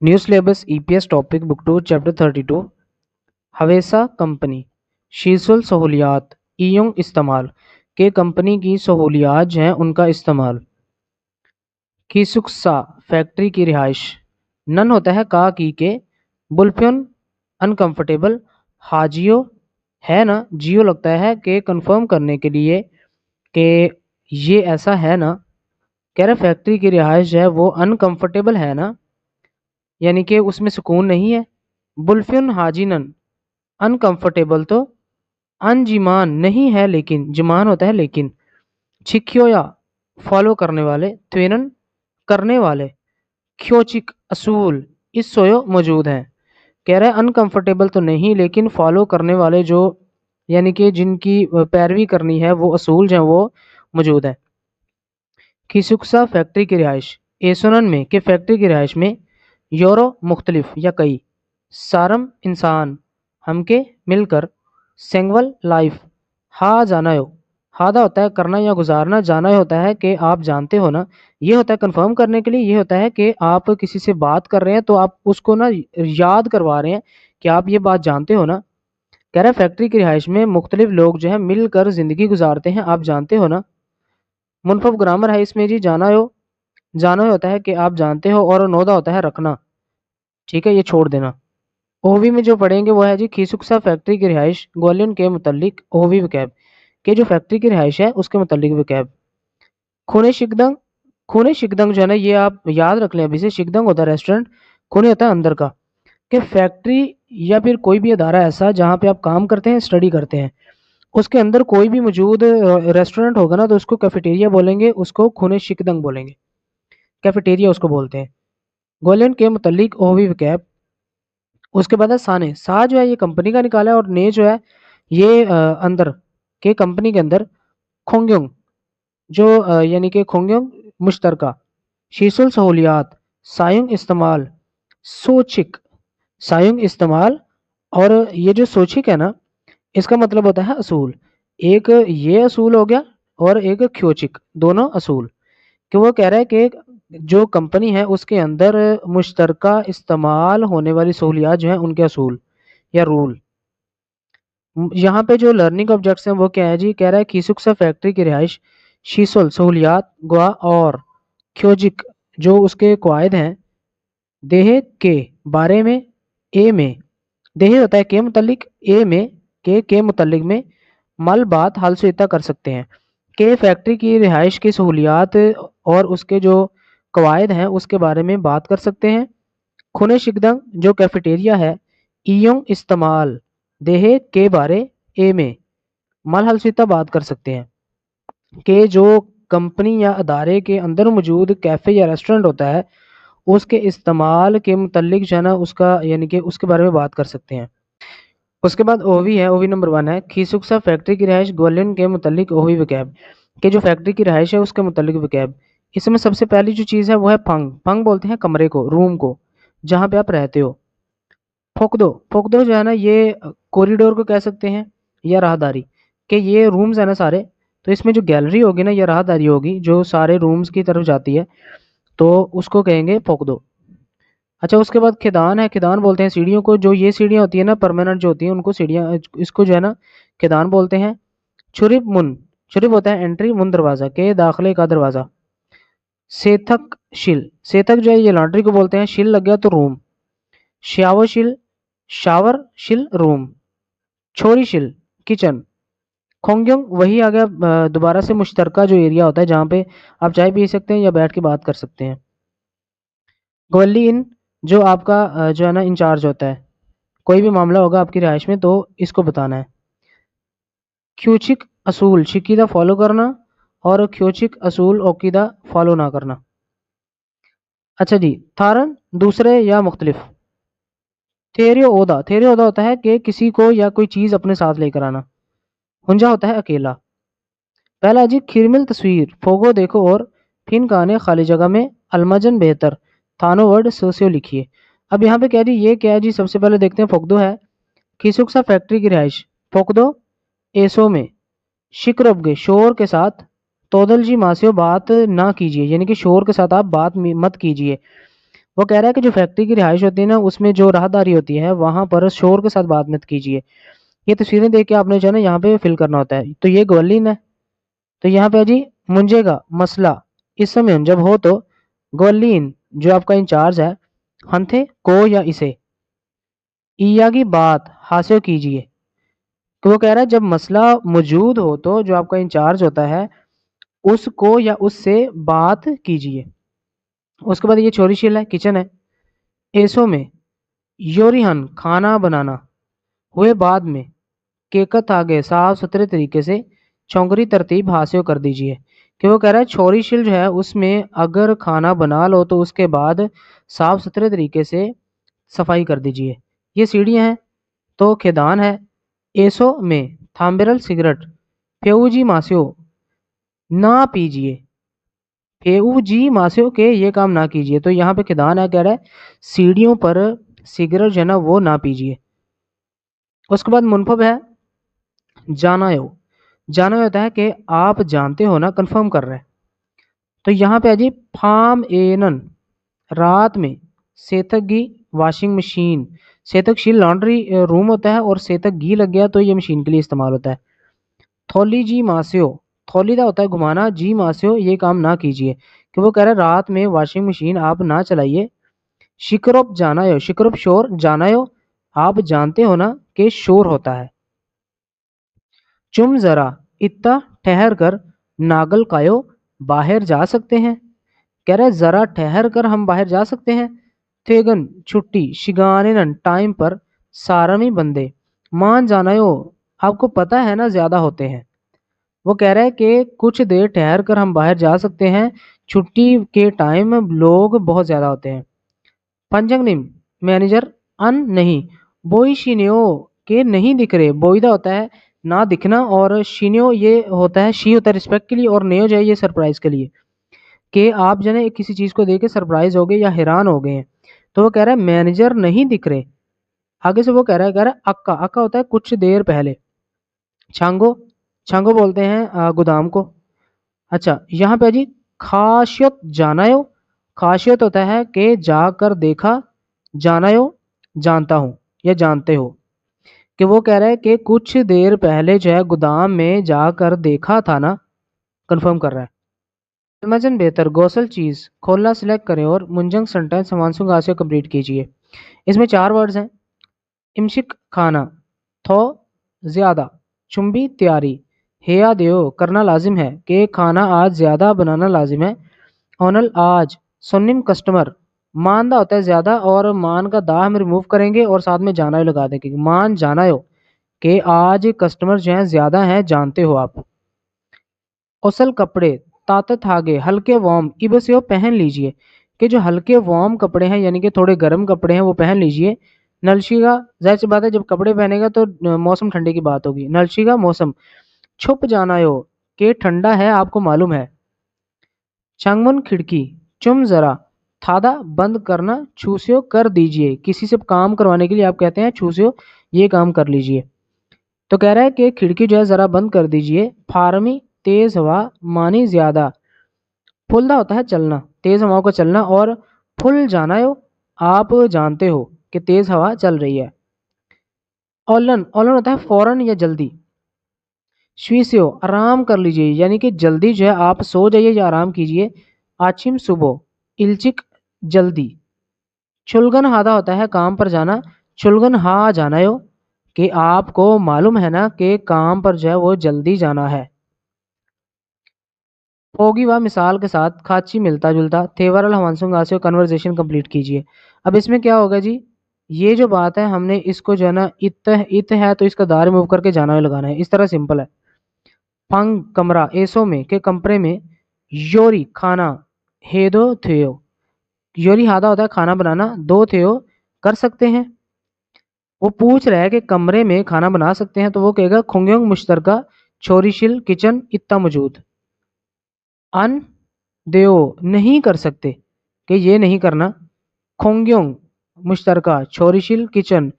New syllabus EPS topic book 2 chapter 32 हवेसा company शीसल सहूलियात ईयों इस्तेमाल के कंपनी की सहूलियात जो हैं उनका इस्तेमाल। कीसुक्सा फैक्ट्री की रिहाइश। नन होता है का की के। बुल्फ्यन अनकंफर्टेबल। हाजियो है ना, जियो लगता है कि कंफर्म करने के लिए कि ये ऐसा है ना। कह रहा फैक्ट्री की रिहाइश जो है वो अनकंफर्टेबल है ना, यानी कि उसमें सुकून नहीं है। बुल्फिन हाजिनन अनकंफर्टेबल तो अनजिमान नहीं है लेकिन, जिमान होता है लेकिन। छिक्योया फॉलो करने वाले, त्वेनन करने वाले, ख्योचिक असूल इस सोयो मौजूद हैं। कह रहा है अनकंफर्टेबल तो नहीं लेकिन फॉलो करने वाले जो, यानी कि जिनकी पैरवी करनी है वो असूल जो हैं वो मौजूद हैं। खिसुक्सा फैक्ट्री की रिहाइश। एसोनन में कि फैक्ट्री की रिहाइश में यूरो मुख्तलिफ या कई, सारम इंसान हमके मिलकर, सेंगवल लाइफ हा जाना हो। हादा होता है करना या गुजारना, जाना होता है कि आप जानते हो ना। ये होता है कंफर्म करने के लिए, ये होता है कि आप किसी से बात कर रहे हैं तो आप उसको ना याद करवा रहे हैं कि आप ये बात जानते हो ना। कह रहा है फैक्ट्री की रिहाइश में मुख्तलिफ लोग जो है मिलकर जिंदगी गुजारते हैं, आप जानते हो ना। मुनफब ग्रामर है इसमें जी, जाना हो, जाना होता है कि आप जानते हो, और नोदा होता है रखना, ठीक है, ये छोड़ देना। ओवी में जो पढ़ेंगे वो है जी खीसुक्सा फैक्ट्री की रिहाइश ग्वालियन के मुतल्लिक ओवी वकैब के, जो फैक्ट्री की रिहाइश है उसके मुतल्लिक वकैब। खूने शिकदंग। खूने शिकदंग जो है ना ये आप याद रख लें अभी से। शिकदंग होता है रेस्टोरेंट, खूने होता है अंदर का। कि फैक्ट्री या फिर कोई भी अदारा ऐसा जहाँ पे आप काम करते हैं, स्टडी करते हैं, उसके अंदर कोई भी मौजूद रेस्टोरेंट होगा ना तो उसको कैफेटेरिया बोलेंगे, उसको खूने शिकदंग बोलेंगे, कैफेटेरिया उसको बोलते हैं। गोलियन के मुतल्लिक ओवी वकैब। उसके बाद है साने। सा जो है ये कंपनी का निकाला है, और ने जो है ये अंदर के कंपनी के अंदर। खोंग्योंग जो यानी कि खोंग्योंग मुश्तरका। शीसुल सहूलियात सायुंग इस्तेमाल। सोचिक सायुंग इस्तेमाल। और ये जो सोचिक है ना, इसका मतलब होता है असूल। एक ये असूल हो गया और एक ख्योचिक, दोनों असूल। कि वो कह रहा है कि जो कंपनी है उसके अंदर मुश्तरका इस्तेमाल होने वाली सहूलियात जो है उनके असूल या रूल। यहाँ पे जो लर्निंग ऑब्जेक्ट्स हैं वो क्या है जी, कह रहा है कीसुक्सा फैक्ट्री की रिहाइश, शीसोल सहूलियात गुआ, और ख्योजिक जो उसके कवायद हैं। देह के बारे में, ए में। देह होता है के मुतल्लिक, ए में के मुतल्लिक में मल बात हाल सुइता कर सकते हैं। के फैक्ट्री की रिहाइश की सहूलियात और उसके जो कवायद हैं उसके बारे में बात कर सकते हैं। खुने शिकदंग जो कैफेटेरिया है, इयों इस्तेमाल देह के बारे, ए में मल हलसीता बात कर सकते हैं। कि जो कंपनी या अदारे के अंदर मौजूद कैफ़े या रेस्टोरेंट होता है उसके इस्तेमाल के मुतल्लिक जो है ना उसका, यानी कि उसके बारे में बात कर सकते हैं। उसके बाद ओवी है, ओवी नंबर 1 है खीसुक्सा फैक्ट्री की रिहाइश ग्वालियन के मुतल्लिक ओवी वकैब के, जो फैक्ट्री की रिहाइश है उसके मुतल्लिक वकैब। इसमें सबसे पहली जो चीज़ है वो है फंग। फंग बोलते हैं कमरे को, रूम को, जहाँ पे आप रहते हो। फोकदो, फोकदो जो है ना ये कॉरिडोर को कह सकते हैं या राहदारी, कि ये रूम्स है ना सारे, तो इसमें जो गैलरी होगी ना या राहदारी होगी जो सारे रूम्स की तरफ जाती है, तो उसको कहेंगे फोकदो। अच्छा, उसके बाद खिदान है। खिदान बोलते हैं सीढ़ियों को, जो ये सीढ़ियाँ होती है ना परमानेंट जो होती हैं उनको सीढ़ियाँ, इसको जो है ना खिदान बोलते हैं। छुरिब मुन, छुरिब होता है एंट्री, मुन दरवाज़ा, के दाखिले का दरवाज़ा। सेथक शिल, सेथक जो है ये लॉन्ड्री को बोलते हैं, शिल लग गया तो रूम। श्यावशिल, शावर शिल रूम। छोरी शिल किचन। खोंग्योंग वही आ गया दोबारा से मुश्तरका जो एरिया होता है जहाँ पे आप चाय पी सकते हैं या बैठ के बात कर सकते हैं। ग्वली इन जो आपका जो है ना इंचार्ज होता है, कोई भी मामला होगा आपकी रिहाइश में तो इसको बताना है। ख्यूचिक असूल शिकीदा फॉलो करना, और ख्यूचिक असूल ओकीदा फॉलो ना करना। अच्छा जी, थारन दूसरे या मुख्तलिफ। थेरियो ओदा, थेरियो ओदा होता है कि किसी को या कोई चीज़ अपने साथ लेकर आना। हुंजा होता है अकेला। पहला जी खिरमिल तस्वीर, फोगो देखो, और फिन काने खाली जगह में अलमजन बेहतर, थानो वर्ड सोसियो लिखिए। अब यहाँ पे क्या जी, ये क्या है जी, सबसे पहले देखते हैं फोकदो है। खिसुक्सा फैक्ट्री की रिहाइश, फोकदो एसो में। शिक्रबगे शोर के साथ, तोदल जी मासियो बात ना कीजिए, यानी कि शोर के साथ आप बात मत कीजिए। वो कह रहा है कि जो फैक्ट्री की रिहाइश होती है ना, उसमें जो राहदारी होती है वहां पर शोर के साथ बात मत कीजिए। ये तस्वीरें देख के आपने जो है ना यहाँ पे फिल करना होता है। तो ये ग्वालिन है, तो यहाँ पे है जी मुंजेगा मसला इस समय जब हो तो ग्वालिन जो आपका इंचार्ज है हंथे को या इसे ईया की बात हासिल कीजिए। तो वो कह रहा है जब मसला मौजूद हो तो जो आपका इंचार्ज होता है उसको या उससे बात कीजिए। उसके बाद ये छोरीशील है, किचन है। एसो में योरिहन खाना बनाना हुए बाद में केकत आगे साफ सुथरे तरीके से चौंकरी तरतीब हासिल कर दीजिए। कि वो कह रहा है छोरीशील जो है उसमें अगर खाना बना लो तो उसके बाद साफ सुथरे तरीके से सफाई कर दीजिए। ये सीढ़ियाँ हैं, तो खेदान है। एसो में थाम्बेरल सिगरेट फेऊजी मास्यो ना पीजिए। फेऊजी मास्यो के ये काम ना कीजिए। तो यहाँ पे खेदान है, कह रहा है सीढ़ियों पर सिगरेट जो है ना वो ना पीजिए। उसके बाद मुनफब है जानायो। जाना होता है कि आप जानते हो ना, कंफर्म कर रहे हैं। तो यहाँ पे है जी फार्म एनन रात में सेतक घी वॉशिंग मशीन। सेतक शील लॉन्ड्री रूम होता है और सेतक घी लग गया तो ये मशीन के लिए इस्तेमाल होता है। थोली जी मास्यो, थोली का होता है घुमाना, जी मास्यो ये काम ना कीजिए। कि वो कह रहा है रात में वॉशिंग मशीन आप ना चलाइए। शिकरोप जानायो, शिकरोप शोर, जानायो आप जानते हो ना कि शोर होता है। चुम जरा इतना ठहर कर नागल कायो बाहर जा सकते हैं। कह रहे जरा ठहर कर हम बाहर जा सकते हैं। थेगन छुट्टी शिगानन टाइम पर सारमी बंदे मान जानायो आपको पता है ना ज्यादा होते हैं। वो कह रहा है कि कुछ देर ठहर कर हम बाहर जा सकते हैं, छुट्टी के टाइम लोग बहुत ज्यादा होते हैं। पंजंगनिम मैनेजर अन नहीं बोई शिन्यो के नहीं दिख रहे। बोईदा होता है ना दिखना और शिन्यो ये होता है शी होता है रिस्पेक्ट के लिए और नेयो जो है ये सरप्राइज के लिए। कि आप जो है किसी चीज को देख के सरप्राइज हो गए या हैरान हो गए हैं। तो वो कह रहा है मैनेजर नहीं दिख रहे। आगे से वो कह रहा है अक्का, अक्का होता है कुछ देर पहले। छांगो, छांगो बोलते हैं गोदाम को। अच्छा यहाँ पे जी खासियत जानायो। खासियत होता है कि जाकर देखा, जानायो जानता हूँ या जानते हो। कि वो कह रहा है कि कुछ देर पहले जो है गोदाम में जाकर देखा था ना, कंफर्म कर रहा है। इमेजिन बेहतर गौसल चीज खोलना सिलेक्ट करें और मुंजंग सेंटेंस समांसुंग आशय कंप्लीट कीजिए। इसमें 4 वर्ड्स हैं। इमशिक खाना, थो ज्यादा, चुंबी तैयारी, हेया देओ करना लाजिम है कि खाना आज ज्यादा बनाना लाजिम है। ओनल आज, सुन्निम कस्टमर, मान दा होता है ज्यादा और मान का दा हम रिमूव करेंगे और साथ में जाना लगा देंगे। मान जाना हो कि आज कस्टमर जो है ज्यादा हैं, जानते हो आप। ओसल कपड़े ताकत हागे हल्के वार्म इबसियो पहन लीजिए। कि जो हल्के वार्म कपड़े हैं यानी कि थोड़े गर्म कपड़े हैं वो पहन लीजिए। नलशी का जाहिर सी बात है जब कपड़े पहनेगा तो मौसम ठंडे की बात होगी। नलशी का मौसम छुप जाना हो कि ठंडा है आपको मालूम है। चांगमुन खिड़की चुम जरा थादा बंद करना छूसियो कर दीजिए। किसी से काम करवाने के लिए आप कहते हैं छूसियो ये काम कर लीजिए। तो कह रहा है कि खिड़की जो है जरा बंद कर दीजिए। फार्मी तेज हवा मानी ज्यादा, फुलदा होता है चलना, तेज हवाओं का चलना। और फुल जाना हो आप जानते हो कि तेज हवा चल रही है। ओलन, ओलन होता है फौरन या जल्दी। श्वीसियो आराम कर लीजिए यानी कि जल्दी जो है आप सो जाइए या आराम कीजिए। आचिम सुबह इल्चिक जल्दी। चुलगन हादा होता है काम पर जाना। चुलगन हा जाना हो कि आपको मालूम है ना कि काम पर जो है वो जल्दी जाना है। होगी वह मिसाल के साथ खाची मिलता जुलता थेवरल हवानसुंगा से कन्वर्जेशन कंप्लीट कीजिए। अब इसमें क्या होगा जी, ये जो बात है हमने इसको जो है ना इत है तो इसका दार रिमूव करके जाना लगाना है। इस तरह सिंपल है। फंग कमरा एसो में के कमरे में योरी खाना हेदो थियो। योरी हादा होता है खाना बनाना, दो थियो कर सकते हैं। वो पूछ रहा है कि कमरे में खाना बना सकते हैं तो वो कहेगा खुंग्योंग मुश्तरका छोरीशिल किचन इतना मौजूद। अन देओ नहीं कर सकते कि ये नहीं करना। खोंग्योंग मुश्तरका छोरीशिल किचन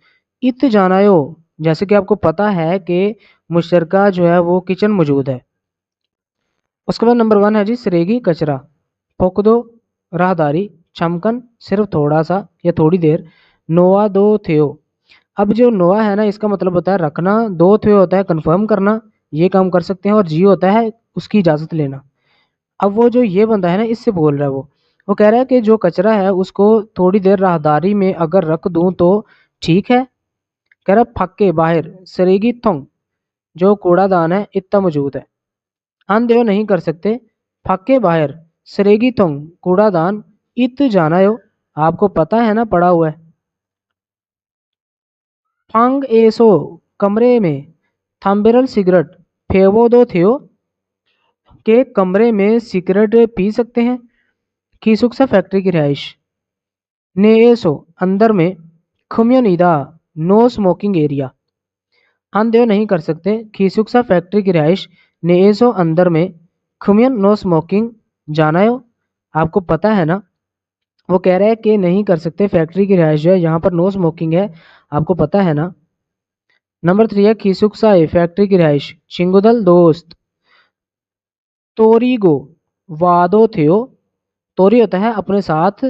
इत जानायो जैसे कि आपको पता है कि मुश्तरका जो है वो किचन मौजूद है। उसके बाद नंबर 1 है जी सरेगी कचरा फोक दो राहदारी छमकन सिर्फ थोड़ा सा या थोड़ी देर, नोआ दो थियो। अब जो नोआ है ना इसका मतलब होता है रखना, दो थियो होता है कंफर्म करना, ये काम कर सकते हैं, और जी होता है उसकी इजाजत लेना। अब वो जो ये बंदा है ना इससे बोल रहा है, वो कह रहा है कि जो कचरा है उसको थोड़ी देर राहदारी में अगर रख दूं तो ठीक है। कह रहा फक्के बाहर सरेगी थोंग, जो कूड़ादान है इतना मौजूद है। अंधे नहीं कर सकते, फक्के बाहर सरेगी थोंग कूड़ादान इत जाना यो, आपको पता है ना पड़ा हुआ है। फंग एसो कमरे में थम्बेरल सिगरेट फेवो दो थियो, के कमरे में सिगरेट पी सकते हैं। खीसुक्सा फैक्ट्री की रिहाइश ने एसो अंदर में खुम्योनीदा नो स्मोकिंग एरिया, अंधे नहीं कर सकते खीसुक्सा फैक्ट्री की रिहाइश ने एसो अंदर में खुमियन नो स्मोकिंग जाना हो, आपको पता है ना। वो कह रहा है कि नहीं कर सकते फैक्ट्री की रिहाइश जो है यहाँ पर नो स्मोकिंग है, आपको पता है ना। नंबर 3 है खीसुक्सा फैक्ट्री की रिहाइश चिंगुदल दोस्त तोरीगो वादो थियो, तोरी होता है अपने साथ,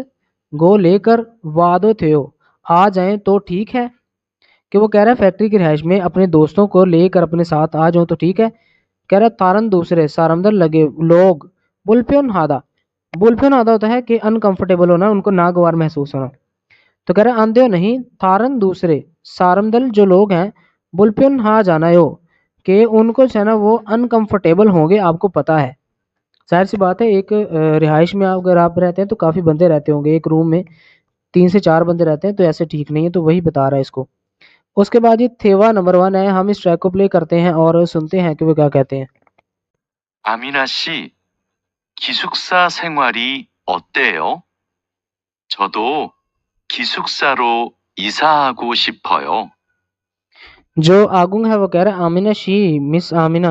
गो लेकर, वादो थियो आ जाएं तो ठीक है। कि वो कह रहा है फैक्ट्री की रिहाइश में अपने दोस्तों को लेकर अपने साथ आ जाऊं तो ठीक है। कह रहा है तारन दूसरे सारमदर लगे लोग बुलपियन हादा, बुलपियन हादा होता है कि अनकंफर्टेबल होना, उनको नागवार महसूस होना। तो कह रहा है आंधे नहीं तारन दूसरे सारमदल जो लोग हैं बुलपियन हा जाना हो, कि उनको जो है ना वो अनकंफर्टेबल होंगे, आपको पता है। जाहिर सी बात है, एक रिहाइश में अगर आप रहते हैं तो काफ़ी बंदे रहते होंगे, एक रूम में 3 से 4 बंदे रहते हैं, तो ऐसे ठीक नहीं है, तो वही बता रहा है इसको। उसके बाद ये थेवा नंबर 1 है, हम इस ट्रैक को प्ले करते हैं और सुनते हैं कि वो क्या कहते हैं। 아미나 씨, 기숙사 생활이 어때요? 저도 기숙사로 이사하고 싶어요. जो आगुंग है वो कह रहा है आमिना शी मिस आमिना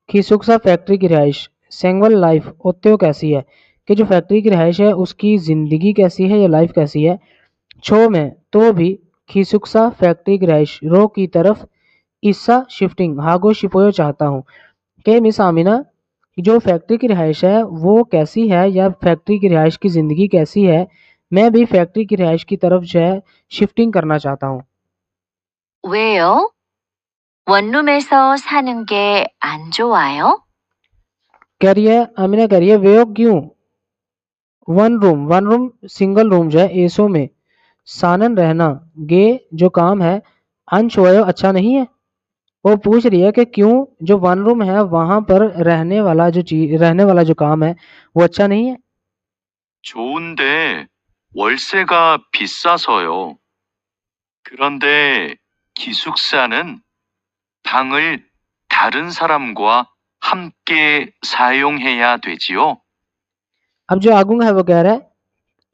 की सुखसा फैक्ट्री की रिहाइश सेंगवल लाइफ ओत्यो कैसी है, कि जो फैक्ट्री की रिहाइश है उसकी ज़िंदगी कैसी है या लाइफ कैसी है। छो में तो भी खीसुक्सा फैक्ट्री की रिहाइश रो की तरफ ईसा शिफ्टिंग हागो शिपोयो चाहता हूँ। कि मिस आमिना जो फैक्ट्री की रिहाइश है वो कैसी है या फैक्ट्री की रिहाइश की ज़िंदगी कैसी है, मैं भी फैक्ट्री की रिहाइश की तरफ जो है शिफ्टिंग करना चाहता हूँ। 왜요? 원룸에서 사는 게 안 좋아요? कह रही है आमिना, कह रही है वे क्यों, वन रूम सिंगल रूम जो है एसो में सानन रहना गे जो काम है अनशोयो अच्छा नहीं है। वो पूछ रही है कि क्यों जो वन रूम है वहां पर रहने वाला जो काम है वो अच्छा नहीं है। 좋은데 월세가 비싸서요. 그런데 기숙사는 방을 다른 사람과 함께 사용해야 되지요. अब जो आगुंग है वो कह रहा है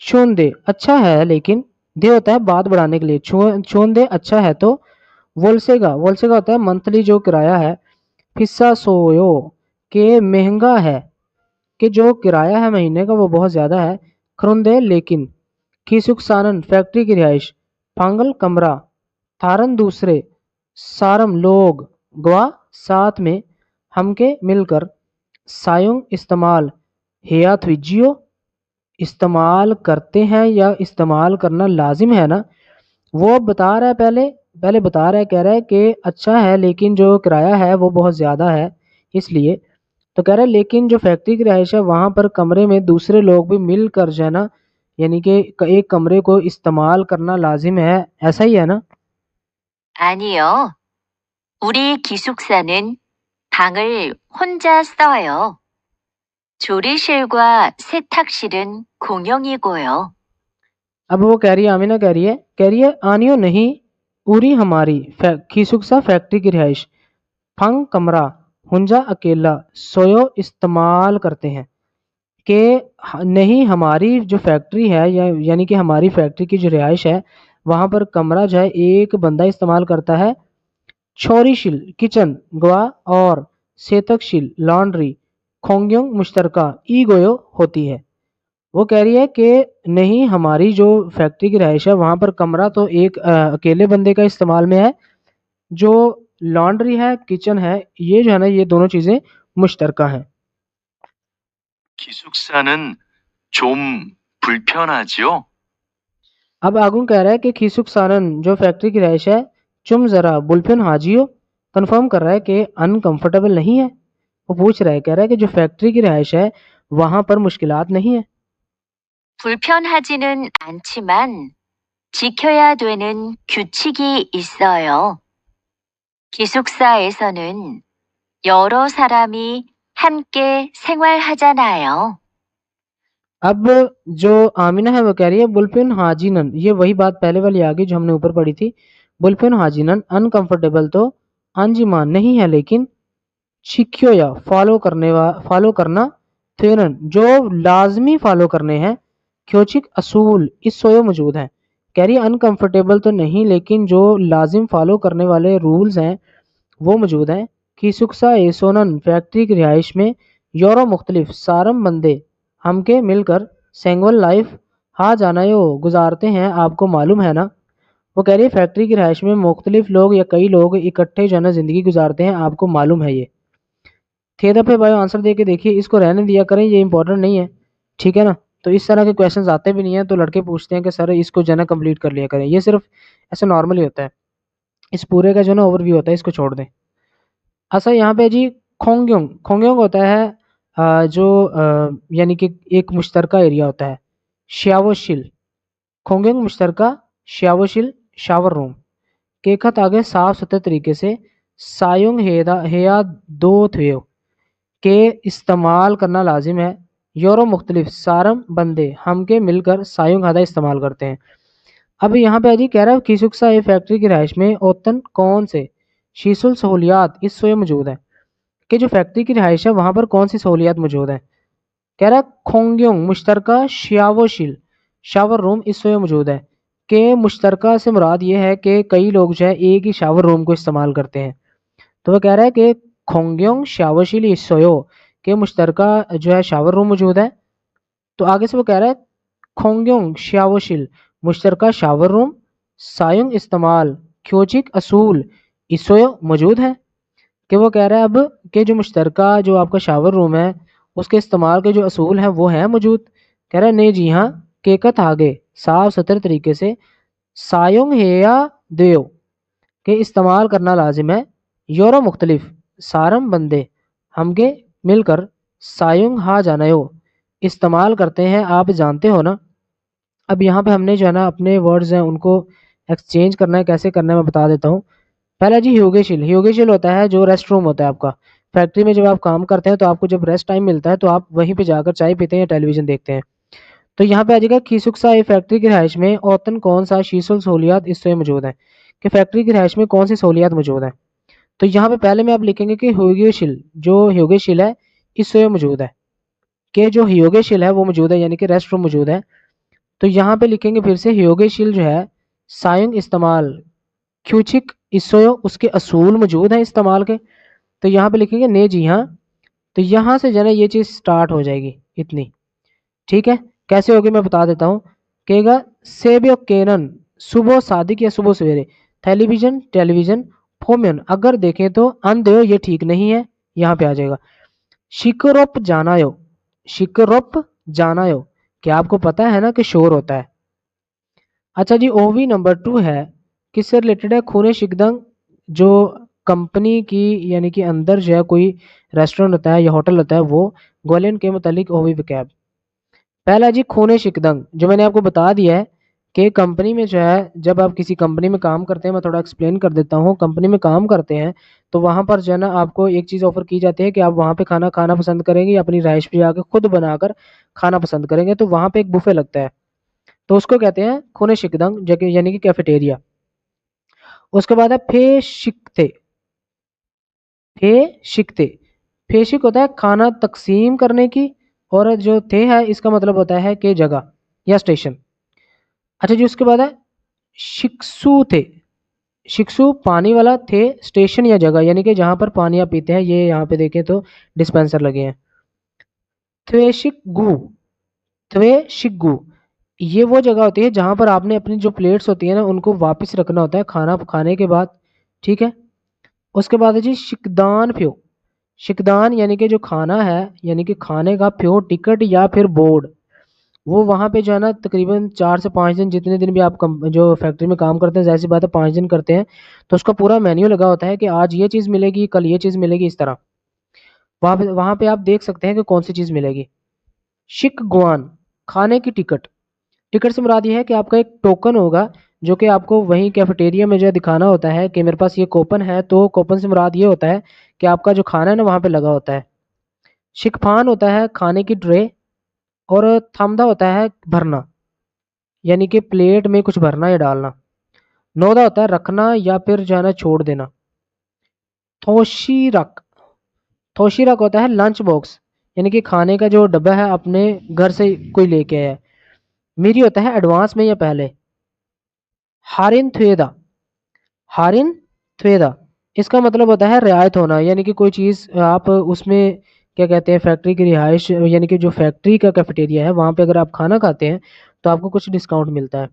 छोन दे अच्छा है, लेकिन दे होता है बात बढ़ाने के लिए, छोन दे अच्छा है तो वोल्सेगा होता है मंथली जो किराया है, फिस्सा सोयो के महंगा है, कि जो किराया है महीने का वो बहुत ज़्यादा है। खरुंदे लेकिन खीसुक सानन फैक्ट्री की रिहाइश पांगल कमरा थारन दूसरे सारम लोग ग्वा साथ में हमके मिलकर सायुंग इस्तेमाल हेया थ्विजियो इस्तेमाल करते हैं या इस्तेमाल करना लाजिम है ना। वो बता रहा है पहले पहले बता रहा है, कह रहा है कि अच्छा है लेकिन जो किराया है वो बहुत ज़्यादा है इसलिए। तो कह रहा है लेकिन जो फैक्ट्री की रिहाइश है वहाँ पर कमरे में दूसरे लोग भी मिलकर जो है ना, यानी कि एक कमरे को इस्तेमाल करना लाजिम है, ऐसा ही है ना। 아니요. 우리 기숙사는 방을 혼자 써요. 조리실과 세탁실은 공용이고요. अब वो कह रही है आमिना, कह रही है आनियो नहीं पूरी हमारी खीसुक्सा फैक्ट्री की रिहाइश फंग कमरा हुंजा अकेला सोयो इस्तेमाल करते हैं। कि नहीं हमारी जो फैक्ट्री है या यानी कि हमारी फैक्ट्री की जो रिहाइश है वहाँ पर कमरा जो है एक बंदा इस्तेमाल करता है। छोरीशिल किचन गवा और सेतकशिल लॉन्ड्री खोंग्योंग मुश्तरका ई गोयो होती है। वो कह रही है कि नहीं हमारी जो फैक्ट्री की रिहाइश है वहाँ पर कमरा तो एक अकेले बंदे का इस्तेमाल में है, जो लॉन्ड्री है किचन है ये जो है ना ये दोनों चीज़ें मुश्तरका हैं। 기숙사는 좀 불편하지요? अब आगू कह रहा है कि खीसुक सानन जो फैक्ट्री की रहायश है चुम जरा बुलफिन हाजियो कंफर्म कर रहा है कि अनकंफर्टेबल नहीं है। वो पूछ रहा है, कह रहा है कि जो फैक्ट्री की रहायश है वहां पर मुश्किलात नहीं है। 불편하지는 않지만 지켜야 되는 규칙이 있어요. 기숙사에서는 여러 사람이 함께 생활하잖아요. अब जो आमिना है वो कह रही है बुलफिन हाजिनन, ये वही बात पहले वाली आ गई जो हमने ऊपर पढ़ी थी। बुलफिन हाजिनन अनकंफर्टेबल तो अंजिमान नहीं है, लेकिन शिक्योया फॉलो करना थेरन जो लाजमी फॉलो करने हैं क्योचिक असूल इस सोयो मौजूद है। कह रही है अनकंफर्टेबल तो नहीं, लेकिन जो लाजिम फॉलो करने वाले रूल्स हैं वो मौजूद हैं। खीसुक्सा एसोनन फैक्ट्री की रिहाइश में यूरो मुख्तलिफ सारम बंदे हमके मिलकर सेंगवल लाइफ हा जानायो गुजारते हैं, आपको मालूम है ना। वो कह रही है फैक्ट्री की रिहाइश में मुख्तलिफ लोग या कई लोग इकट्ठे जो है ना जिंदगी गुजारते हैं, आपको मालूम है ये। थे दफे बायो आंसर दे के देखिए, इसको रहने दिया करें, ये इंपॉर्टेंट नहीं है, ठीक है ना। तो इस तरह के क्वेश्चंस आते भी नहीं है तो लड़के पूछते हैं कि सर इसको जो है ना कंप्लीट कर लिया करें, ये सिर्फ ऐसे नॉर्मली होता है, इस पूरे का जो है ना ओवरव्यू होता है, इसको छोड़ दें। अच्छा यहाँ पे जी खोंग्योंग, खोंग्योंग होता है जो यानी कि एक मुश्तरका एरिया होता है। श्यावोशिल, खोंग्योंग मुश्तरका श्यावोशिल शावर रूम के खत आगे साफ सुथरे तरीके से सायुंग हेया दो थेयो के इस्तेमाल करना लाजिम है। यूरो मुख्तलिफ सारम बंदे हम के मिलकर सायुंग हादा इस्तेमाल करते हैं। अब यहाँ पे अजी कह रहा है खीसुक्सा ए फैक्ट्री की रहायश में ओतन कौन से शीसुल सहूलियात इस सोए मौजूद है, कि जो फैक्ट्री की रहायश है वहाँ पर कौन सी सहूलियात मौजूद है। कह रहा है खोंग्योंग मुश्तरका श्यावोशिल शावर रूम इस सोए मौजूद है, कि मुश्तरका से मुराद ये है कि कई लोग जो है एक ही शावर रूम को इस्तेमाल करते हैं। तो वह कह रहा है कि खोंग्योंग शावशिल इस सोयो के मुश्तरका जो है शावर रूम मौजूद है। तो आगे से वो कह रहा है खोंग्योंग श्यावशिल मुश्तरका शावर रूम सायुंग इस्तेमाल क्योचिक असूल इसोयो मौजूद है। कि वो कह रहा है अब कि जो मुश्तरका जो आपका शावर रूम है उसके इस्तेमाल के जो असूल हैं वो हैं मौजूद। कह रहा है नहीं जी हाँ, केकत आगे साफ सुथरे तरीके से सायुंग हेया देयो के इस्तेमाल करना लाजिम है। यूरो मुख्तलिफ सारम बंदे हमके मिलकर सायुंग हा जानायो इस्तेमाल करते हैं, आप जानते हो ना। अब यहाँ पे हमने जो है ना अपने वर्ड्स हैं उनको एक्सचेंज करना है, कैसे करना है मैं बता देता हूँ। पहला जी ह्योगेशिल, ह्योगेशिल होता है जो रेस्ट रूम होता है आपका फैक्ट्री में। जब आप काम करते हैं तो आपको जब रेस्ट टाइम मिलता है तो आप वहीं पे जाकर चाय पीते हैं या टेलीविजन देखते हैं। तो यहाँ पे आ जाएगा खीसुक्सा ए फैक्ट्री की रहायश में औतन कौन सा शीसुल सहूलियात इससे मौजूद है, कि फैक्ट्री की रहायश में कौन सी सहूलियात मौजूद है। तो यहाँ पे पहले में आप लिखेंगे कि ह्योगेशिल, जो ह्योगेशिल है इससे मौजूद है, कि जो ह्योगेशिल है वो मौजूद है यानी कि रेस्ट रूम मौजूद है। तो यहाँ पे लिखेंगे फिर से ह्योगेशिल जो है सायुंग इस्तेमाल क्यूचिक इसोयो उसके असूल मौजूद हैं इस्तेमाल के। तो यहाँ पे लिखेंगे ने जी हाँ। तो यहाँ से जो है ना ये चीज़ स्टार्ट हो जाएगी इतनी, ठीक है। कैसे होगी मैं बता देता हूँ। कहेगा सेबियो केनन सुबह सादिक या सुबह सवेरे टेलीविजन टेलीविजन फोमियन अगर देखें तो अंधेयो ये ठीक नहीं है, यहाँ पे आ जाएगा। शिकरोप जानायो, शिकरोप जानायो क्या आपको पता है ना कि शोर होता है। अच्छा जी ओवी नंबर 2 है, किससे रिलेटेड है। खूने शिकदंग जो कंपनी की यानी कि अंदर जो है कोई रेस्टोरेंट होता है या होटल होता है वो ग्वालियन के मुतालिक ओवी विकैब। पहला जी खूने शिकदंग जो मैंने आपको बता दिया है कि कंपनी में जो है जब आप किसी कंपनी में काम करते हैं, मैं थोड़ा एक्सप्लेन कर देता हूँ। कंपनी में काम करते हैं तो वहाँ पर जो है ना आपको एक चीज़ ऑफर की जाती है कि आप वहाँ पे खाना खाना पसंद करेंगे या अपनी रहायश पे जाकर खुद बनाकर खाना पसंद करेंगे। तो वहाँ पे एक बुफे लगता है तो उसको कहते हैं खूने शिकदंग यानी कि कैफेटेरिया। उसके बाद है फे शिकते, फे शिकते फेशिक होता है खाना तकसीम करने की, और जो थे है इसका मतलब होता है कि जगह या स्टेशन। अच्छा जी उसके बाद है शिक्सू थे, शिक्सू पानी वाला, थे स्टेशन या जगह यानी कि जहाँ पर पानी आप पीते हैं। ये यहाँ पे देखें तो डिस्पेंसर लगे हैं। थ्वेशिकगु, थ्वेशिकगु ये वो जगह होती है जहाँ पर आपने अपनी जो प्लेट्स होती है ना उनको वापस रखना होता है खाना खाने के बाद, ठीक है। उसके बाद है जी शिकदान फ्यो, शिकदान यानी कि जो खाना है यानी कि खाने का फ्यो टिकट या फिर बोर्ड وہ وہاں پہ جو ہے نا تقریباً 4 سے 5 دن، جتنے دن بھی آپ جو فیکٹری میں کام کرتے ہیں، ظاہر سی بات ہے 5 دن کرتے ہیں، تو اس کا پورا مینیو لگا ہوتا ہے کہ آج یہ چیز ملے گی، کل یہ چیز ملے گی، اس طرح وہاں پہ آپ دیکھ سکتے ہیں کہ کون سی چیز ملے گی۔ شک گوان، کھانے کی ٹکٹ۔ ٹکٹ سے مراد یہ ہے کہ آپ کا ایک ٹوکن ہوگا جو کہ آپ کو وہیں کیفیٹیریا میں جو ہے دکھانا ہوتا ہے کہ میرے پاس یہ کوپن ہے، تو کوپن سے مراد یہ ہوتا ہے کہ آپ کا جو کھانا ہے نا وہاں پہ لگا ہوتا ہے۔ شکفان ہوتا ہے کھانے کی ٹرے، اور تھمدا ہوتا ہے بھرنا، یعنی کہ پلیٹ میں کچھ بھرنا یا ڈالنا۔ نودا ہوتا ہے رکھنا یا پھر جو ہے نا چھوڑ دینا۔ تھوشیرک، تھوشیرک ہوتا ہے لنچ باکس، یعنی کہ کھانے کا جو ڈبہ ہے اپنے گھر سے کوئی لے کے آیا ہے۔ میری ہوتا ہے ایڈوانس میں یا پہلے۔ ہارن تھویدا، ہارن تھویدا اس کا مطلب ہوتا ہے رعایت ہونا، یعنی کہ کوئی چیز آپ اس میں کیا کہتے ہیں فیکٹری کی رہائش، یعنی کہ جو فیکٹری کا کیفیٹیریا ہے وہاں پہ اگر آپ کھانا کھاتے ہیں تو آپ کو کچھ ڈسکاؤنٹ ملتا ہے۔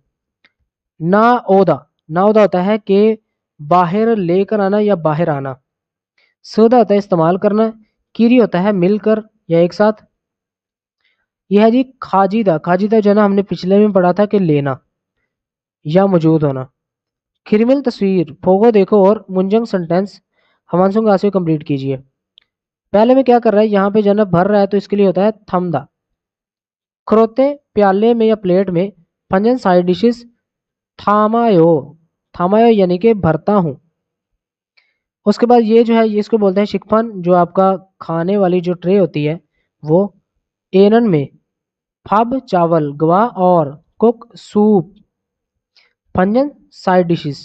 نا اودا، نا اودا ہوتا ہے کہ باہر لے کر آنا یا باہر آنا۔ سودا ہوتا ہے استعمال کرنا۔ کیری ہوتا ہے مل کر یا ایک ساتھ۔ یہ ہے جی کھاجیدہ، کھاجیدہ جو ہے نا ہم نے پچھلے میں پڑھا تھا کہ لینا یا موجود ہونا۔ کھرمل تصویر، پھوگو دیکھو اور منجنگ سنٹینس ہمانسنگ آسے کمپلیٹ کیجئے۔ پہلے میں کیا کر رہا ہے، یہاں پہ جنب بھر رہا ہے تو اس کے لیے ہوتا ہے تھمدا۔ کھروتے، پیالے میں یا پلیٹ میں۔ پنجن سائڈ ڈشز، تھامایو، تھامایو یعنی کہ بھرتا ہوں۔ اس کے بعد یہ جو ہے اس کو بولتے ہیں شکفن، جو آپ کا کھانے والی جو ٹرے ہوتی ہے وہ۔ اینن میں، پھب چاول، گوا اور کک سوپ۔ پنجن سائڈ ڈشز،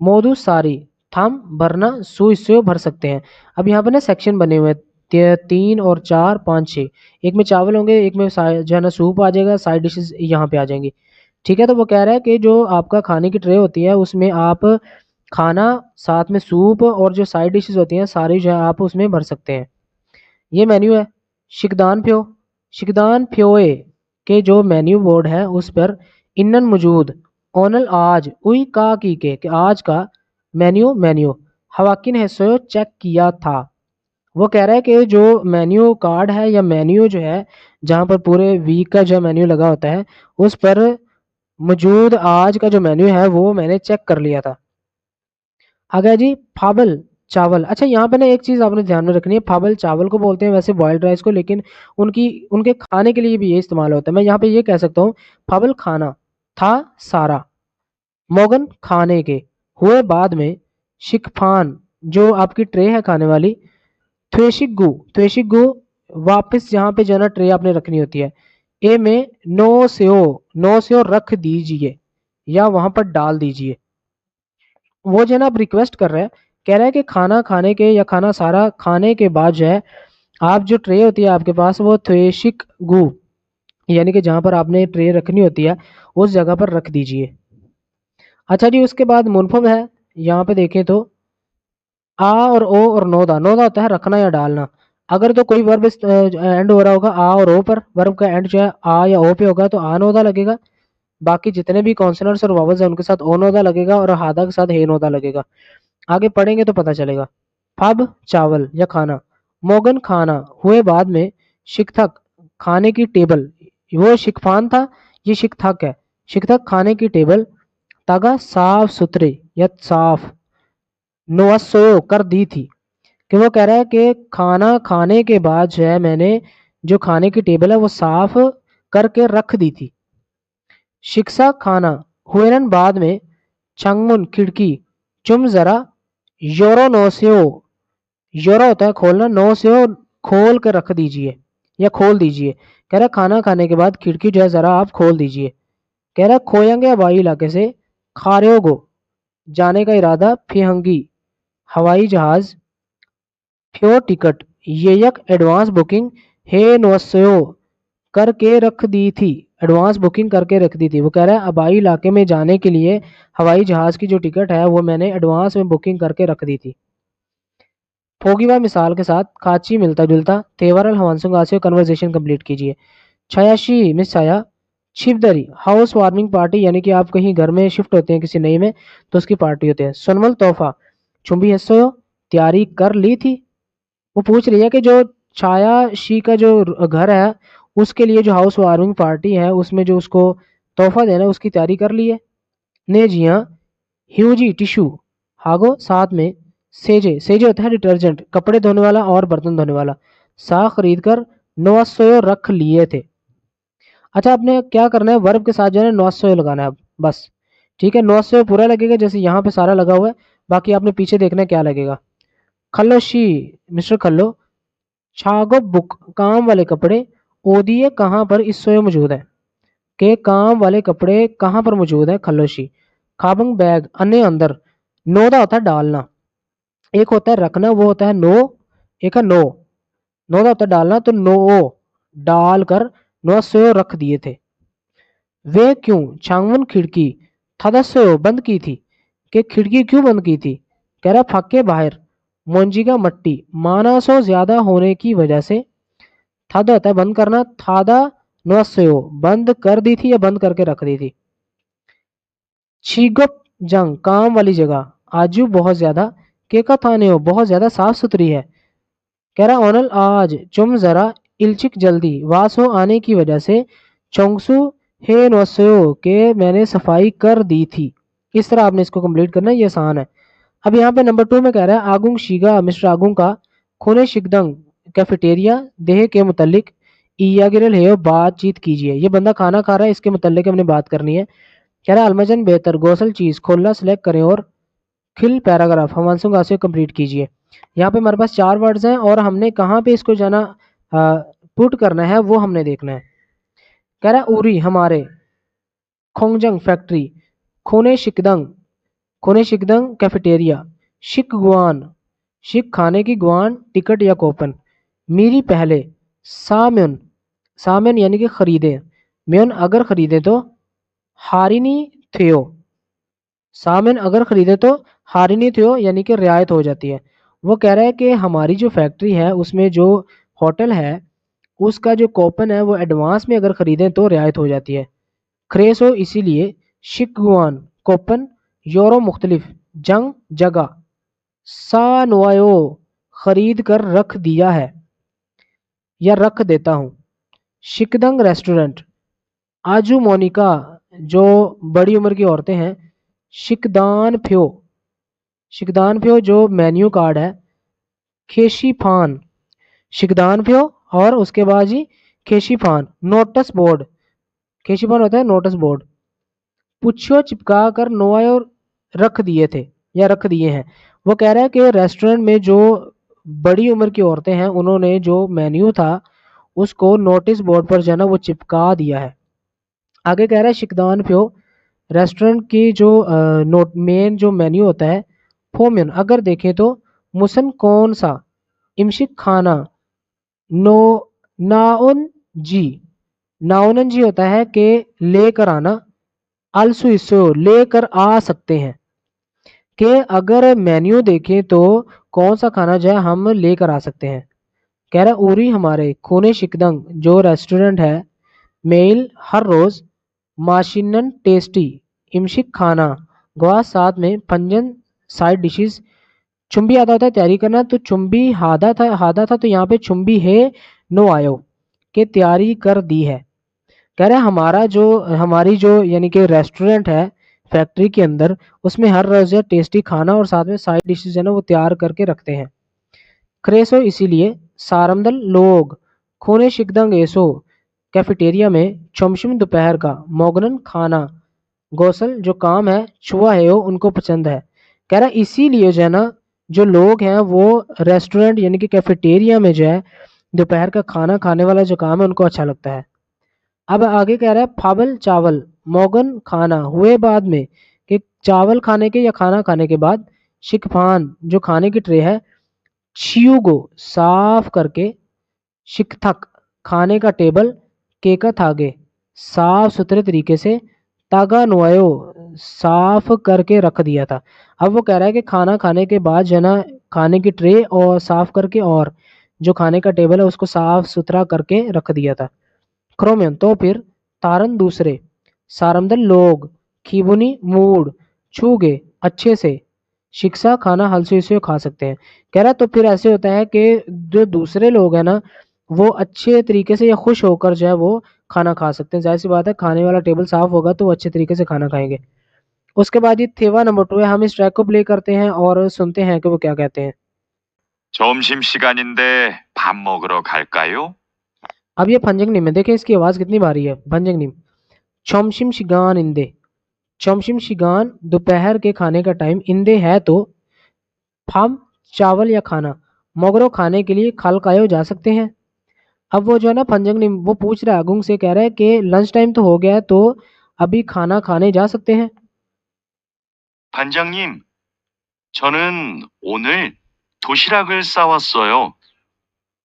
مودو ساری، تھم بھرنا، سو اس سے بھر سکتے ہیں۔ اب یہاں پہ نا سیکشن بنے ہوئے 3 اور 4 5 6، ایک میں چاول ہوں گے، ایک میں جو ہے نا سوپ آ جائے گا، سائڈ ڈشز یہاں پہ آ جائیں گی۔ ٹھیک ہے، تو وہ کہہ رہا ہے کہ جو آپ کا کھانے کی ٹرے ہوتی ہے اس میں آپ کھانا ساتھ میں سوپ اور جو سائڈ ڈشز ہوتی ہیں ساری جو ہے آپ اس میں بھر سکتے ہیں۔ یہ مینیو ہے۔ شکدان پیو، شکدان پیوئے کے جو مینیو بورڈ ہے اس پر انن موجود، اونل آج، اوئی کا کی کے کہ آج کا مینیو ہواکن حصوں چیک کیا تھا۔ وہ کہہ رہا ہے کہ جو مینیو کارڈ ہے یا مینیو جو ہے جہاں پر پورے ویک کا جو مینیو لگا ہوتا ہے اس پر موجود آج کا جو مینیو ہے وہ میں نے چیک کر لیا تھا۔ آگے جی پھابل، چاول۔ اچھا یہاں پہ نا ایک چیز آپ نے دھیان میں رکھنی ہے، پھابل چاول کو بولتے ہیں ویسے بوائلڈ رائس کو، لیکن ان کے کھانے کے لیے بھی یہ استعمال ہوتا ہے۔ میں یہاں پہ یہ کہہ سکتا ہوں پھابل کھانا تھا سارا، موگن کھانے کے ہوئے بعد میں، شکفان جو آپ کی ٹرے ہے کھانے والی، تھویشک گو واپس جہاں پہ جو ہے نا ٹرے آپ نے رکھنی ہوتی ہے۔ اے میں نو سیو رکھ دیجئے یا وہاں پر ڈال دیجئے۔ وہ جو ہے نا آپ ریکویسٹ کر رہے ہیں، کہہ رہا ہے کہ کھانا کھانے کے یا کھانا سارا کھانے کے بعد جو ہے آپ جو ٹرے ہوتی ہے آپ کے پاس وہ تھویشک گو یعنی کہ جہاں پر آپ نے ٹرے رکھنی ہوتی ہے اس جگہ پر رکھ دیجئے۔ اچھا جی اس کے بعد منفب ہے، یہاں پہ دیکھیں تو آ اور او اور نودا، نودا ہوتا ہے رکھنا یا ڈالنا۔ اگر تو کوئی ورب اینڈ ہو رہا ہوگا آ اور او پر، ورب کا اینڈ جو ہے آ یا او پہ ہوگا تو آ نودا لگے گا، باقی جتنے بھی کانسوننٹس اور واولز ہیں ان کے ساتھ او نودا لگے گا اور ہادا کے ساتھ ہے نودا لگے گا۔ آگے پڑھیں گے تو پتہ چلے گا۔ پھب چاول یا کھانا، موگن کھانا ہوئے بعد میں، شکتھک کھانے کی ٹیبل، وہ شکفان تھا یہ شکتھک ہے، شکتھک کھانے کی ٹیبل، تاگا صاف ستھرے یا صاف، نوسو کر دی تھی، کہ وہ کہہ رہا ہے کہ کھانا کھانے کے بعد جو ہے میں نے جو کھانے کی ٹیبل ہے وہ صاف کر کے رکھ دی تھی۔ شکسا کھانا ہوئرن بعد میں، چھنگمن کھڑکی، چم ذرا، یورو نوسیو، یورو ہوتا ہے کھولنا، نوسیو کھول کے رکھ دیجئے یا کھول دیجئے، کہہ رہا کھانا کھانے کے بعد کھڑکی جو ہے ذرا آپ کھول دیجئے۔ کہہ رہا کھوئیں گے ہوائی علاقے سے، کھاریوگو جانے کا ارادہ، پھینگی ہوائی جہاز، پھیو ٹکٹ یہ یک ایڈوانس بکنگ ہے نوسیو کر کے رکھ دی تھی، ایڈوانس بکنگ کر کے رکھ دی تھی۔ وہ کہہ رہا ہے آبائی علاقے میں جانے کے لیے ہوائی جہاز کی جو ٹکٹ ہے وہ میں نے ایڈوانس میں بکنگ کر کے رکھ دی تھی۔ پھوگیوا مثال کے ساتھ کاچی ملتا جلتا، تیور الحوانسنگ آسیو کنورزیشن کمپلیٹ کیجئے۔ چھیاشی مس چھایا، چھپ دری ہاؤس وارمنگ پارٹی، یعنی کہ آپ کہیں گھر میں شفٹ ہوتے ہیں کسی نئی میں تو اس کی پارٹی ہوتے ہیں۔ سنمل تحفہ، چنبی حصو تیاری کر لی تھی، وہ پوچھ رہی ہے کہ جو چھایا شی کا جو گھر ہے اس کے لیے جو ہاؤس وارمنگ پارٹی ہے اس میں جو اس کو تحفہ دینا ہے اس کی تیاری کر لی ہے. نے جی ہاں ہیوجی ٹیشو ہاگو ساتھ میں سیجے. سیجے ہوتا ہے ڈٹرجنٹ کپڑے دھونے والا اور برتن دھونے والا. سا خرید کر نواسویو رکھ لیے تھے. اچھا آپ نے کیا کرنا ہے ورب کے ساتھ جو ہے نا نواسویو لگانا ہے اب بس. ٹھیک ہے نواسویو پورا لگے گا جیسے یہاں پہ سارا لگا ہوا ہے. باقی آپ نے پیچھے دیکھنا ہے کیا لگے گا. کھلو شی مسٹر کھلو چھاگو بک کام والے کپڑے اودیے کہاں پر اس سوئے موجود ہے کہ کام والے کپڑے کہاں پر موجود ہے. کھلوشی کھابنگ بیگ انے اندر. نو دا ہوتا ہے ڈالنا. ایک ہوتا ہے رکھنا وہ ہوتا ہے نو. ایک ہے نو. نو دا ہوتا ہے ڈالنا تو نو ڈال کر نو سو رکھ دیے تھے. وہ کیوں چھانگون کھڑکی تھدا سو بند کی تھی کہ کھڑکی کیوں بند کی تھی. کہہ رہا پھاکے باہر مونجی کا مٹی مانا سو زیادہ ہونے کی وجہ سے. تھادا ہوتا ہے بند کرنا. تھادا نو سو بند کر دی تھی یا بند کر کے رکھ دی تھی. چھیگپ جنگ کام والی جگہ آجو بہت زیادہ کیکا تھانے ہو بہت زیادہ صاف ستھری ہے. کہہ رہا اونل آج چم ذرا الچک جلدی واسو آنے کی وجہ سے چونگسو ہے نوسو کہ میں نے صفائی کر دی تھی. اس طرح آپ نے اس کو کمپلیٹ کرنا ہے. یہ آسان ہے. اب یہاں پہ نمبر 2 میں کہہ رہا ہے آگنگ شیگا مسٹر آگنگ کا خونے شکدنگ کیفیٹیریا دیہ کے متعلق ایا گرل ہے بات چیت کیجیے. یہ بندہ کھانا کھا رہا ہے اس کے متعلق ہم نے بات کرنی ہے. کہہ رہا المجن بہتر گوسل چیز کھولنا سلیکٹ کریں اور کھل پیراگراف ہمانسوں گا سے کمپلیٹ کیجیے. یہاں پہ ہمارے پاس 4 ورڈز ہیں اور ہم نے کہاں پہ اس کو جانا پٹ کرنا ہے وہ ہم نے دیکھنا ہے. کہہ رہا اوری ہمارے کھونگجنگ فیکٹری خونے شکدنگ کیفیٹیریا شک گوان شک کھانے کی گوان ٹکٹ یا کوپن میری پہلے سامن یعنی کہ خریدے میون اگر خریدے تو ہارینی تھیو سامن اگر خریدے تو ہارینی تھیو یعنی کہ رعایت ہو جاتی ہے. وہ کہہ رہا ہے کہ ہماری جو فیکٹری ہے اس میں جو ہوٹل ہے اس کا جو کوپن ہے وہ ایڈوانس میں اگر خریدیں تو رعایت ہو جاتی ہے. کریسو اسی لیے شک گوان کوپن یورو مختلف جنگ جگہ سا نوایو خرید کر رکھ دیا ہے یا رکھ دیتا ہوں. شکدنگ ریسٹورنٹ آجو مونیکا جو بڑی عمر کی عورتیں ہیں شکدان پھیو جو مینیو کارڈ ہے کھیشی پھان شکدان پھیو اور اس کے بعد جی کھیشی پھان نوٹس بورڈ کھیشی پھان ہوتا ہے نوٹس بورڈ پچھو چپکا کر نوایو رکھ دیے تھے یا رکھ دیے ہیں. وہ کہہ رہا ہے کہ ریسٹورنٹ میں جو بڑی عمر کی عورتیں ہیں انہوں نے جو مینیو تھا اس کو نوٹس بورڈ پر جو ہے نا وہ چپکا دیا ہے. آگے کہہ رہا ہے شکدان پھیو ریسٹورنٹ کی جو مین جو مینیو ہوتا ہے فومین اگر دیکھیں تو مسن کون سا امشک کھانا ناؤن جی ہوتا ہے کہ لے کر آنا السو لے کر آ سکتے ہیں کہ اگر مینیو دیکھیں تو کون سا کھانا جو ہے ہم لے کر آ سکتے ہیں. کہہ رہا اوری ہمارے خونے شکدنگ جو ریسٹورنٹ ہے میل ہر روز ماشینن ٹیسٹی امشک کھانا گوا ساتھ میں پنجن سائڈ ڈشز چمبی آتا ہوتا ہے تیاری کرنا تو چمبی ہادا تھا تو یہاں پہ چمبی ہے نو آیو کہ تیاری کر دی ہے. کہہ رہے ہماری جو یعنی کہ ریسٹورنٹ ہے فیکٹری کے اندر اس میں ہر روز ٹیسٹی کھانا اور ساتھ میں سائڈ ڈشز ہے نا وہ تیار کر کے رکھتے ہیں. کریسو اسی لیے سارمدل لوگ خونے شکدنگ ایسو کیفیٹیریا میں چمشم دوپہر کا موگنن کھانا گوسل جو کام ہے چھوا ہے ان کو پسند ہے. کہہ رہا اسی لیے جو ہے نا جو لوگ ہیں وہ ریسٹورنٹ یعنی کہ کیفیٹیریا میں جو ہے دوپہر کا کھانا کھانے والا جو کام ہے ان کو اچھا لگتا ہے. اب آگے کہہ رہا ہے پھابل چاول موگن کھانا ہوئے بعد میں کہ چاول کھانے کے یا کھانا کھانے کے بعد شکفان جو کھانے کی ٹرے ہے چیوگو صاف کر کے شکتھک کھانے کا ٹیبل کیکا تھاگے صاف ستھرے طریقے سے تاگا نوایو صاف کر کے رکھ دیا تھا. اب وہ کہہ رہا ہے کہ کھانا کھانے کے بعد جو ہے نا کھانے کی ٹرے اور صاف کر کے اور جو کھانے کا ٹیبل ہے اس کو صاف ستھرا کر کے رکھ دیا تھا. کرومین تو پھر تارن دوسرے سارمدل لوگ کھیبونی موڈ چھو گے اچھے سے شکسا کھانا ہلسے سے کھا سکتے ہیں. کہہ رہا تو پھر ایسے ہوتا ہے کہ جو دوسرے لوگ ہیں نا وہ اچھے طریقے سے یا خوش ہو کر جو ہے وہ کھانا کھا سکتے ہیں. ظاہر سی بات ہے کھانے والا ٹیبل صاف ہوگا تو وہ اچھے طریقے سے کھانا کھائیں گے. اس کے بعد یہ تھیوا نمبر 2 ہے. ہم اس ٹریک کو پلے کرتے ہیں اور سنتے ہیں کہ وہ کیا کہتے ہیں. 점심시간인데 밥 먹으러 갈까요? اب یہ پھنجنگ نیم ہے. دیکھیں اس کی آواز کتنی بھاری ہے. پھنجنگ نیم. چومشم شگان اندے. چومشم شگان دوپہر کے کھانے کا ٹائم. اندے ہے تو. پھم چاول یا کھانا. موگرو کھانے کے لیے کھل کھائے جا سکتے ہیں. اب وہ جو ہے نا پھنجنگ نیم وہ پوچھ رہا ہے اگنگ سے, کہہ رہا ہے کہ لنچ ٹائم تو ہو گیا ہے تو ابھی کھانا کھانے جا سکتے ہیں. 반장님, 저는 오늘 도시락을 싸왔어요.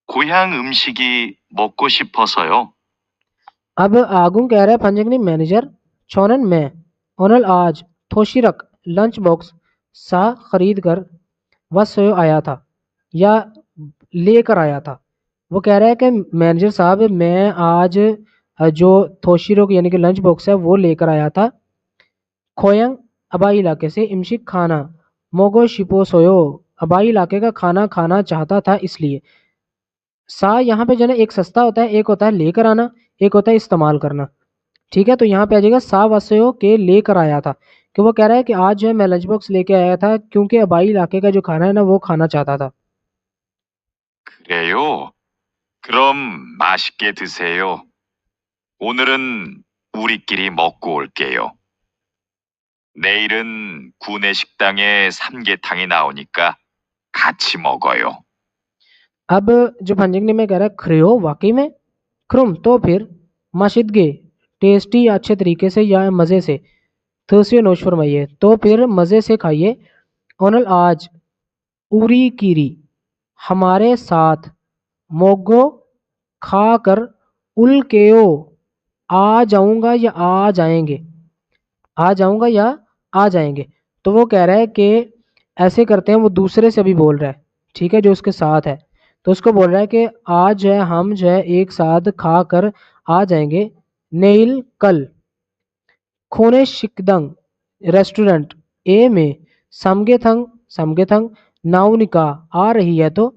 고향 음식이 먹고 싶어서요. اب آگنگ کہہ رہا ہے پھنجنگ نیم مینیجر چھونن میں اونل آج تھوشیرک لنچ باکس سا خرید کر وسو آیا تھا یا لے کر آیا تھا. وہ کہہ رہا ہے کہ مینیجر صاحب میں آج جو تھوشیروک یعنی کہ لنچ باکس ہے وہ لے کر آیا تھا. کھوینگ آبائی علاقے سے. امشک کھانا. موگو شپو سویو آبائی علاقے کا کھانا کھانا چاہتا تھا اس لیے. سا یہاں پہ جو ہے نا ایک سستا ہوتا ہے, ایک ہوتا ہے لے کر آنا, ایک ہوتا ہے استعمال کرنا. ٹھیک ہے, تو یہاں پہ آ جائے گا سا وسیو کے لے کر آیا تھا, کہ وہ کہہ رہا ہے کہ آج جو ہے میں لنچ باکس لے کے آیا تھا کیونکہ آبائی علاقے کا جو کھانا ہے نا وہ کھانا چاہتا تھا. 그래요? 그럼 맛있게 드세요. 오늘은 우리끼리 먹고 올게요. 내일은 구내 식당에 삼계탕이 나오니까 같이 먹어요. اب جو پھنجنگ نے میں کہہ رہا ہے کھریو واقعی میں, کھرم تو پھر, ماشدگے ٹیسٹی یا اچھے طریقے سے یا مزے سے, تھرسیو نوش فرمائیے تو پھر مزے سے کھائیے. اونل آج اوری کیری ہمارے ساتھ, موگو کھا کر, الکیو آ جاؤں گا یا آ جائیں گے, آ جاؤں گا یا آ جائیں گے. تو وہ کہہ رہا ہے کہ ایسے کرتے ہیں, وہ دوسرے سے بھی بول رہا ہے, ٹھیک ہے, جو اس کے ساتھ ہے, تو اس کو بول رہا ہے کہ آج جو ہے ہم جو ہے ایک ساتھ کھا کر آ جائیں گے. نیل کل. کھونے شکدنگ ریسٹورنٹ اے میں سمگے تھنگ ناؤنکا آ رہی ہے تو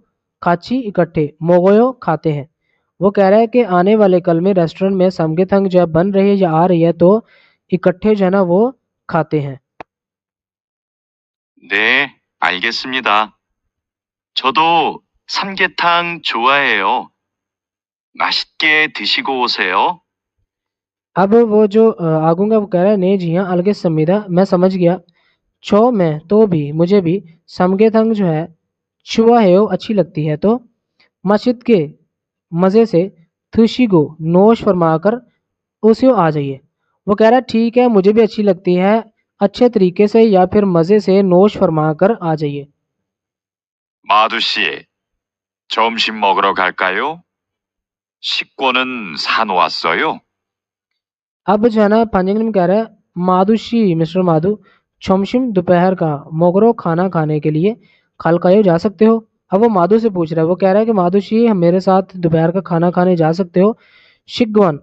کھاچی اکٹھے موگویو کھاتے ہیں. وہ کہہ رہا ہے کہ آنے والے کل میں ریسٹورنٹ میں سمگے تھنگ جو ہے بن رہی ہے یا آ رہی ہے تو اکٹھے جو ہے نا وہ کھاتے ہیں. 네, 알겠습니다. 저도 삼계탕 좋아해요. 맛있게 드시고 오세요. اب وہ جو آگوں گا وہ کہہ رہا ہے نہیں جی ہاں الگ سمیدہ میں سمجھ گیا. چھو میں تو بھی مجھے بھی, سمگے تھنگ جو ہے چھوا ہے اچھی لگتی ہے تو, مشد کے مزے سے, تھوشیگو نوش فرما کر اسے آ جائیے. وہ کہہ رہا ہے ٹھیک ہے مجھے بھی اچھی لگتی ہے, اچھے طریقے سے یا پھر مزے سے نوش فرما کر آ جائیے. 마두 씨, 점심 먹으러 갈까요? 식권은 사놓았어요. اب جو ہے نا پانجنگ میں کہہ رہا ہے مادوشی مسٹر مادو, چھمشم دوپہر کا, موگرو کھانا کھانے کے لیے کھلکایو جا سکتے ہو. اب وہ مادو سے پوچھ رہا ہے, وہ کہہ رہا ہے کہ مادوشی ہم میرے ساتھ دوپہر کا کھانا کھانے جا سکتے ہو. شگون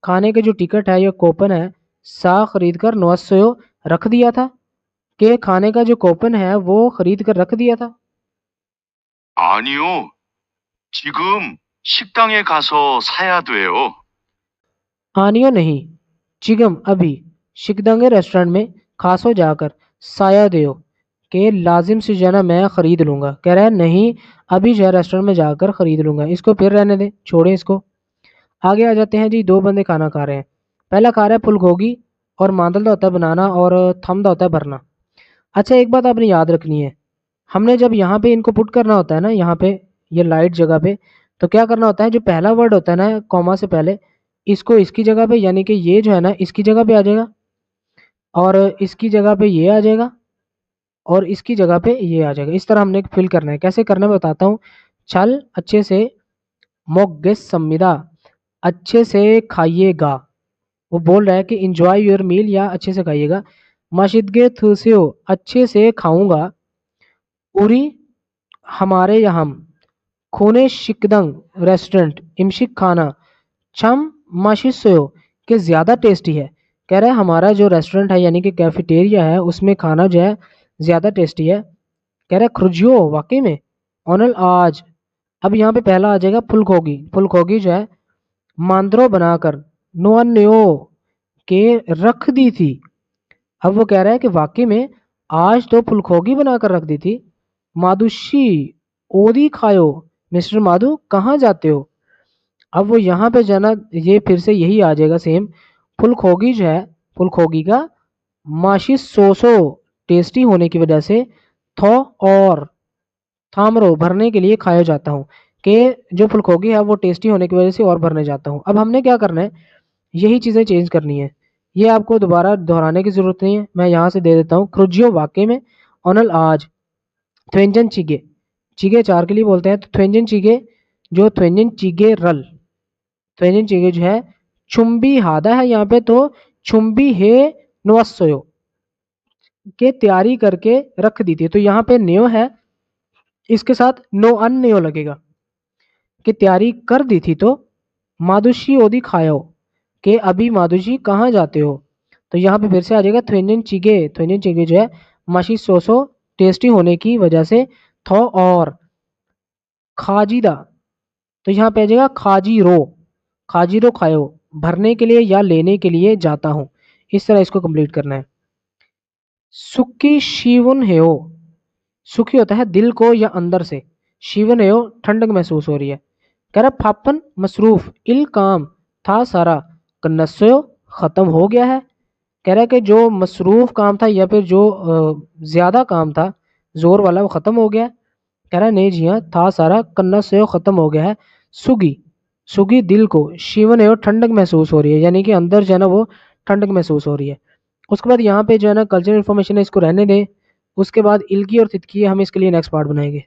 کھانے کے جو ٹکٹ ہے یا کوپن ہے, سا خرید کر نوسو رکھ دیا تھا, کہ کھانے کا جو کوپن ہے وہ خرید کر رکھ دیا تھا. 아니요. 지금 식당에 가서 사야 돼요. آنیو نہیں, چگم ابھی, شکدنگ ریسٹورنٹ میں, کھاسو جا کر, سایہ دیو کہ لازم سے جو ہے نا میں خرید لوں گا. کہہ رہا ہے نہیں ابھی جو ہے ریسٹورنٹ میں جا کر خرید لوں گا. اس کو پھر رہنے دیں, چھوڑیں اس کو. آگے آ جاتے ہیں جی. دو بندے کھانا کھا رہے ہیں. پہلا کھا رہا ہے پل گوگی, اور ماندل دا ہوتا ہے بنانا, اور تھم دا ہوتا ہے بھرنا. اچھا ایک بات آپ نے یاد رکھنی ہے, ہم نے جب یہاں پہ ان کو پٹ کرنا ہوتا ہے نا, یہاں پہ یہ لائٹ جگہ پہ, تو کیا کرنا ہوتا ہے, جو پہلا ورڈ ہوتا ہے نا کوما سے پہلے, اس کو اس کی جگہ پہ, یعنی کہ یہ جو ہے نا اس کی جگہ پہ آ جائے گا, اور اس کی جگہ پہ یہ آ جائے گا, اور اس کی جگہ پہ یہ آ جائے گا. اس طرح ہم نے فل کرنا ہے. کیسے کرنا ہے بتاتا ہوں. چھل اچھے سے, موگس سمیدہ اچھے سے کھائیے گا. وہ بول رہا ہے کہ انجوائے یور میل یا اچھے سے کھائیے گا. ماشدگے تھوسیو اچھے سے کھاؤں گا. اوری ہمارے یہاں, کھونے شکدنگ ریسٹورنٹ امشک کھانا, چھم ماشسو کہ زیادہ ٹیسٹی ہے. کہہ رہا ہے ہمارا جو ریسٹورنٹ ہے یعنی کہ کیفیٹیریا ہے اس میں کھانا جو ہے زیادہ ٹیسٹی ہے. کہہ رہا ہے کھرجیو واقعی میں, اونل آج अब यहाँ पे पहला आ जाएगा फुलखोगी। फुलखोगी जो है मांद्रो बनाकर नोअन्यो के रख दी थी। अब वो कह रहा है कि वाकई में आज तो फुलखोगी बनाकर रख दी थी। मादुशी ओदी खायो, मिस्टर माधु कहाँ जाते हो। अब वो यहाँ पे जाना, ये फिर से यही आ जाएगा सेम। फुलखोगी जो है, फुलखोगी का माशी सोसो टेस्टी होने की वजह से थो और थामरो भरने के लिए खाया जाता हूँ, कि जो फुलखोगी है वो टेस्टी होने की वजह से और भरने जाता हूँ। अब हमने क्या करना है, यही चीज़ें चेंज करनी है, ये आपको दोबारा दोहराने की ज़रूरत नहीं है, मैं यहाँ से दे देता हूँ। क्रुजियो वाकई में, ओनल आज, थ्वेंजन चिगे, चिगे 4 के लिए बोलते हैं तो थ्वेंजन चिगे, जो थ्वेंजन चिगे रल, थ्वेंजन चिगे जो है चुंबी हादा है यहाँ पे, तो चुंबी है नवसोयो के तैयारी करके रख दी थी। तो यहाँ पे न्यो है, इसके साथ नो अन न्यो लगेगा कि तैयारी कर दी थी। तो मादुशी ओदी खायो कि अभी मादुशी कहाँ जाते हो। तो यहाँ पे फिर से आ जाएगा थ्वेंजन चिगे, थ्वेंजन चिगे जो है माशी सोसो टेस्टी होने की वजह से थो और खाजीदा, तो यहाँ पे आ जाएगा खाजीरो, खाजीरो खायो भरने के लिए या लेने के लिए जाता हूँ। इस तरह इसको कंप्लीट करना है। सुखी शिवन हेओ, सुखी होता है दिल को या अंदर से, शिवन हेओ ठंडक महसूस हो रही है। कह रहा फापन मसरूफ इल काम था सारा कन्नसो खत्म हो गया है। कह रहा है कि जो मसरूफ काम था या फिर जो ज्यादा काम था जोर वाला वो खत्म हो गया है। कह रहा है नहीं जी हाँ, था सारा कन्नसो खत्म हो गया है। सुगी, सुगी दिल को, शिवन है ठंडक महसूस हो रही है, यानी कि अंदर जो है ना वो ठंडक महसूस हो रही है। उसके बाद यहाँ पे जो है ना कल्चरल इन्फॉर्मेशन है, इसको रहने दें। उसके बाद इल्की और तितकी हम इसके लिए नेक्स्ट पार्ट बनाएंगे।